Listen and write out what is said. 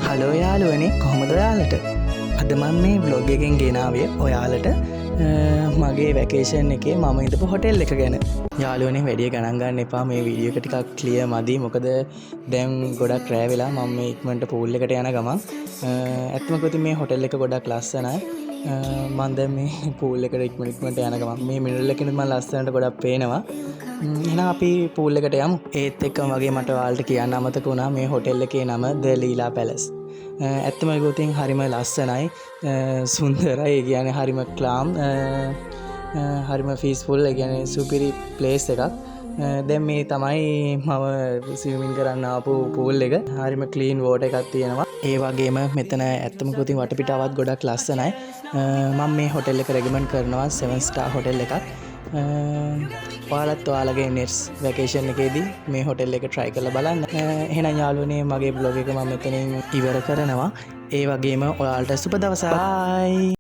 Hello යාළුවනේ කොහොමද ඔයාලට? අද මම මේ vlog එකෙන් ගෙනාවේ ඔයාලට මගේ වැකේෂන් එකේ මම ඉඳපු හොටෙල් එක ගැන. යාළුවනේ වැඩි ගණන් ගන්න එපා, මේ වීඩියෝ එක ටිකක් ක්ලියර් මදි. මොකද දැන් ගොඩක් රෑ වෙලා මම මේ ඉක්මනට පූල් එකට යන ගමන් ඇත්තම කිව්වොත් මේ හොටෙල් එක ගොඩක් ලස්සනයි. මම දැන් මේ පූල් එකට ඉක්මනට යන ගමන් මේ මිනරල් එකේ මම ලස්සනට ගොඩක් පේනවා. එහෙනම් අපි පූල් එකට යමු. ඒත් එක්කම වගේ මට ඔයාලට කියන්න අමතක වුණා මේ හොටෙල් එකේ නම The Leela Palace. ඇත්තම කිව්වොත් හරිම ලස්සනයි, සුන්දරයි. ඒ කියන්නේ හරිම ක්ලාම්, හරිම පීස්ෆුල්. ඒ කියන්නේ සුපිරි ප්ලේස් එකක්. දැන් මේ තමයි මම ස්විමින් කරන්න ආපු පූල් එක. හරිම ක්ලීන් වෝටර් එකක් තියෙනවා. ඒ වගේම මෙතන ඇත්තම කිව්වොත් වටපිටාවත් ගොඩක් ලස්සනයි. මම මේ හොටෙල් එක රෙකමන්ඩ් කරනවා 7 star හොටෙල් එකක්. ඔයාලත් ඔයාලගේ නෙට්ස් වැකේෂන් එකේදී මේ හොටෙල් එක try කරලා බලන්න. එහෙනම් යාළුවනේ මගේ බ්ලොග් එක මම මෙතනින් ඉවර කරනවා. ඒ වගේම ඔයාලට සුබ දවසක්. bye.